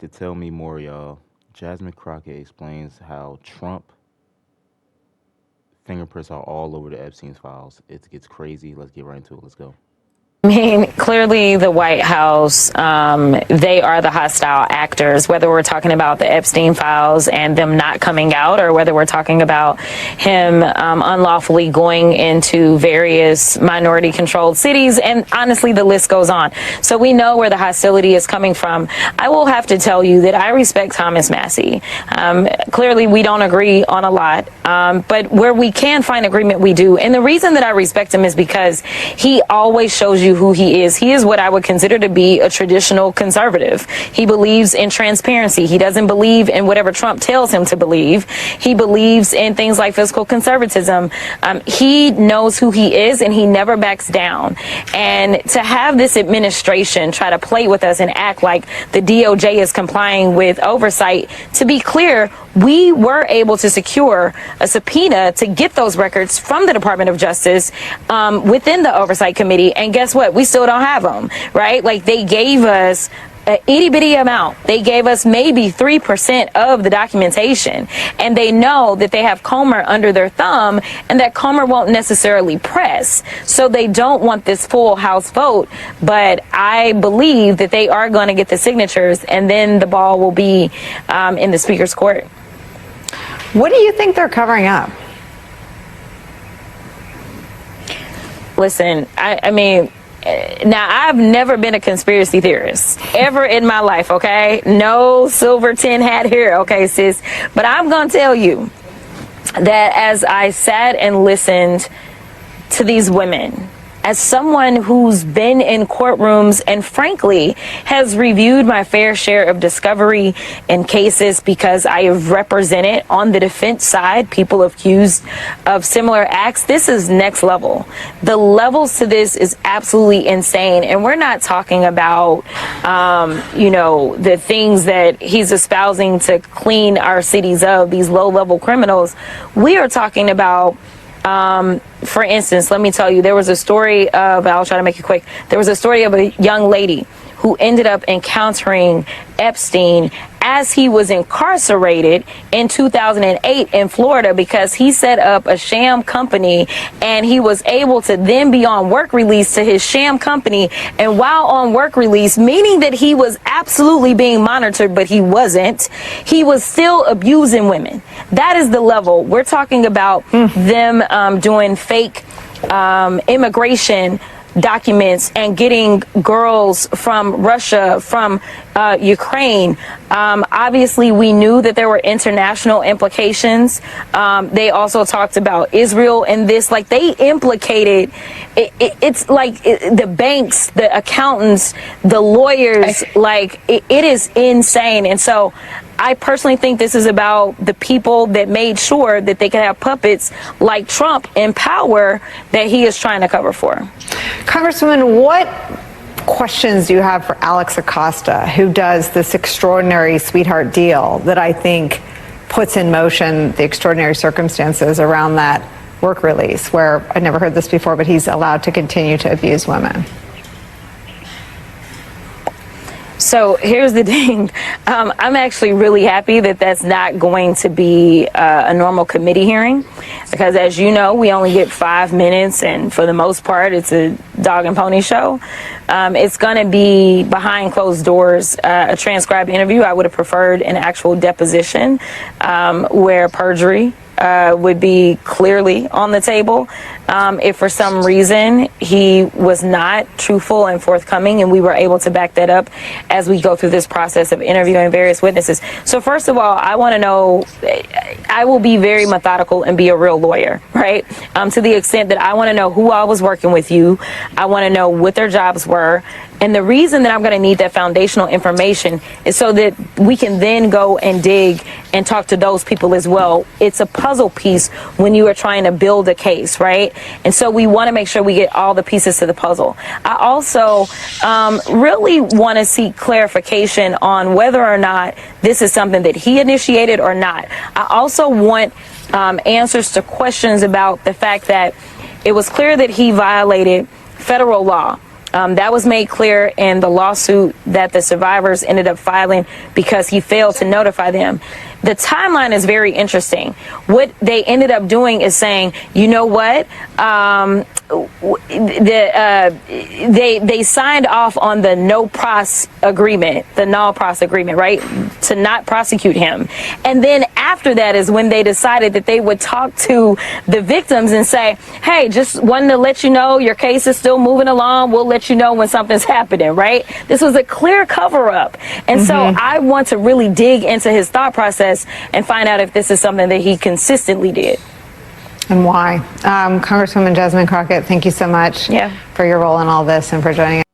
To tell me more, y'all, Jasmine Crockett explains how Trump fingerprints are all over the Epstein's files. It gets crazy. Let's get right into it. Let's go. I mean, clearly the White House, they are the hostile actors, whether we're talking about the Epstein files and them not coming out, or whether we're talking about him unlawfully going into various minority controlled cities. And honestly, the list goes on. So we know where the hostility is coming from. I will have to tell you that I respect Thomas Massie. Clearly, we don't agree on a lot, but where we can find agreement, we do. And the reason that I respect him is because he always shows you who he is. He is what I would consider to be a traditional conservative. He believes in transparency. He doesn't believe in whatever Trump tells him to believe. He believes in things like fiscal conservatism. He knows who he is, and he never backs down. And to have this administration try to play with us and act like the DOJ is complying with oversight, to be clear, we were able to secure a subpoena to get those records from the Department of Justice within the Oversight Committee. And guess what? We still don't have them, right? Like, they gave us an itty bitty amount. They gave us maybe 3% of the documentation, and they know that they have Comer under their thumb and that Comer won't necessarily press. So they don't want this full House vote, but I believe that they are going to get the signatures, and then the ball will be in the Speaker's court. What do you think they're covering up? Listen, I mean, now, I've never been a conspiracy theorist ever in my life, okay? No silver tin hat here, okay, sis? But I'm going to tell you that as I sat and listened to these women, as someone who's been in courtrooms and frankly has reviewed my fair share of discovery and cases, because I have represented on the defense side people accused of similar acts, this is next level. The levels to this is absolutely insane. And we're not talking about, the things that he's espousing to clean our cities of, these low-level criminals. We are talking about, for instance, let me tell you, there was a story of, I'll try to make it quick. There was a story of a young lady who ended up encountering Epstein as he was incarcerated in 2008 in Florida, because he set up a sham company and he was able to then be on work release to his sham company. And while on work release, meaning that he was absolutely being monitored, but he wasn't, he was still abusing women. That is the level. We're talking about them doing fake immigration documents and getting girls from Russia, from Ukraine. Obviously, we knew that there were international implications. They also talked about Israel in this. Like, they implicated, it's like the banks, the accountants, the lawyers, like it is insane. And so I personally think this is about the people that made sure that they could have puppets like Trump in power that he is trying to cover for. Congresswoman, what questions do you have for Alex Acosta, who does this extraordinary sweetheart deal that I think puts in motion the extraordinary circumstances around that work release, where I'd never heard this before, but he's allowed to continue to abuse women? So here's the thing. I'm actually really happy that that's not going to be a normal committee hearing, because as you know, we only get 5 minutes, and for the most part, it's a dog and pony show. It's going to be behind closed doors, a transcribed interview. I would have preferred an actual deposition where perjury would be clearly on the table. If for some reason he was not truthful and forthcoming, and we were able to back that up as we go through this process of interviewing various witnesses. So first of all, I want to know, I will be very methodical and be a real lawyer, right? To the extent that I want to know who all was working with you. I want to know what their jobs were. And the reason that I'm going to need that foundational information is so that we can then go and dig and talk to those people as well. It's a puzzle piece when you are trying to build a case, right? And so we want to make sure we get all the pieces to the puzzle. I also really want to seek clarification on whether or not this is something that he initiated or not. I also want answers to questions about the fact that it was clear that he violated federal law That was made clear in the lawsuit that the survivors ended up filing because he failed to notify them. The timeline is very interesting. What they ended up doing is saying, you know what? They signed off on the no pros agreement, the null pros agreement, right? To not prosecute him. And then after that is when they decided that they would talk to the victims and say, hey, just wanted to let you know your case is still moving along. We'll let you know when something's happening, right? This was a clear cover up. And so I want to really dig into his thought process and find out if this is something that he consistently did. And why? Congresswoman Jasmine Crockett, thank you so much for your role in all this and for joining us.